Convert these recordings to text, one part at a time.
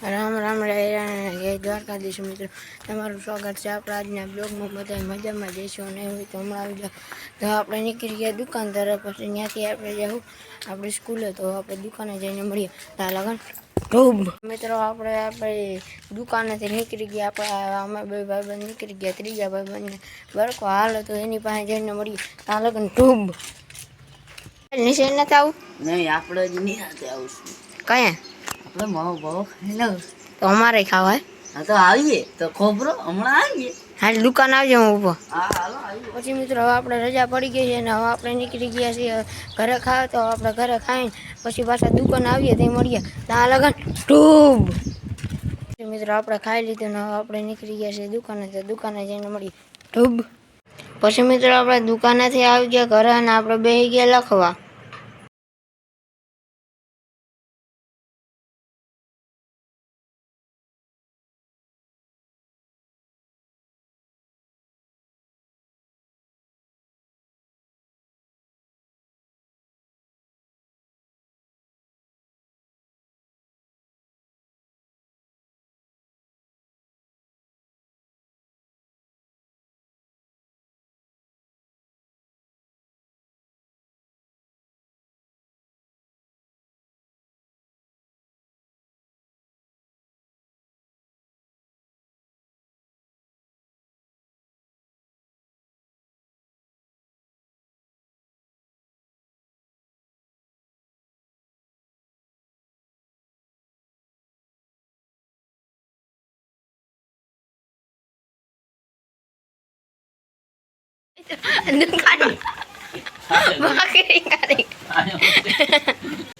રામ રામ જય દ્વારકાધીશ મિત્રો, તમારું સ્વાગત છે આપણા આજના બ્લોગમાં. બધા મજામાં જઈશું અને એવું તો હમણાં આવી જાઓ તો આપણે નીકળી ગયા દુકાન તરફ. પછી ત્યાંથી આપણે જવું આપણી સ્કૂલે, તો આપણે દુકાને જઈને મળીએ. ત્યાં લગન ખૂબ મિત્રો આપણે દુકાનેથી નીકળી ગયા. આપણે અમે બે ભાઈબંધ નીકળી ગયા. ત્રીજા ભાઈબંધને બરકો હાલ હતો, એની પાસે જઈને મળીએ. ત્યાં લગન ખૂબ નિશય નથી આવું નહીં, આપણે જ નિહાતે આવશું. કયા આપણે માવો ભાવો ખાઈ લઉં તો અમારે ખાવા. હા તો આવીએ તો ખોબરો હમણાં આવીએ. હા દુકાન આવજો, હું ઊભો. હા હાલો આવીએ. પછી મિત્રો હવે આપણે રજા પડી ગઈ છે અને હવે આપણે નીકળી ગયા છીએ ઘરે ખાવા. તો આપણે ઘરે ખાઈને પછી પાછા દુકાન આવીએ ત્યાં મળીએ. ત્યાં લગન ખૂબ મિત્રો આપણે ખાઈ લીધું ને હવે આપણે નીકળી ગયા છીએ દુકાને. તો દુકાને જઈને મળીએ ખૂબ. પછી મિત્રો આપણે દુકાનેથી આવી ગયા ઘરે અને આપણે બેસી ગયા લખવા.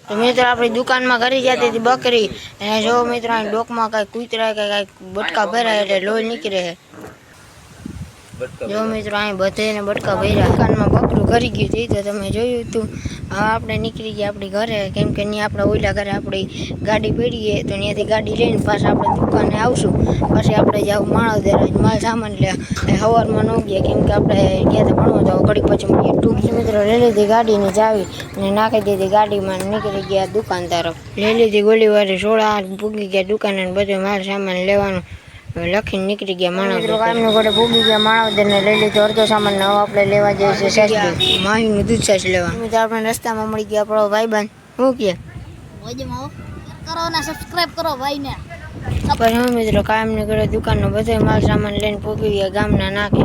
તો મિત્રો આપણી દુકાનમાં ઘરે જતી હતી બકરી, અને જો મિત્રો અહીં ડોકમાં કઈ કૂતરા કે કઈ બટકા ભરાય એટલે લોહી નીકળે. જો મિત્રો અહીં બધે ને બટકા ભર્યા. દુકાનમાં બકરું ઘરી ગયું હતું તો તમે જોયું હતું. હવે આપણે નીકળી ગયા આપણી ઘરે, કેમ કે ત્યાં આપણે ઓલા ઘરે આપણી ગાડી પડીએ તો ત્યાંથી ગાડી લઈને પાછા આપણે દુકાને આવશું. પછી આપણે જાવ માણાવદર માલ સામાન લેવા. સવારમાં ન ગયા કેમ કે આપણે ગયા હતા ભણવા, તો ઘડીક પછી મળીએ. ટૂંક મિત્રો લઈ લીધી ગાડીની ચાવી અને નાખી દીધી ગાડીમાં. નીકળી ગયા દુકાન તરફ. લઈ લીધી ગોળીવાળી સોડા, ભૂગી ગયા દુકાને બધો માલ સામાન લેવાનું લખીને નીકળી ગયા માણાવદર. કામનું ઘરે ભૂગી ગયા માણાવદર ને લઈ લીધો અડધો સામાન. હવે આપણે લેવા જઈએ છીએ સાસરી માહીનું દૂધ છાશ લેવા. મિત્રો આપણે રસ્તામાં મળી ગયા આપણો ભાઈબંધ. શું કહે કરો ને સબસ્ક્રાઇબ કરો ભાઈને. પણ મિત્રો કાયમને ઘરે દુકાનનો બધો માલ સામાન લઈને ભૂગી ગયા ગામના નાખે.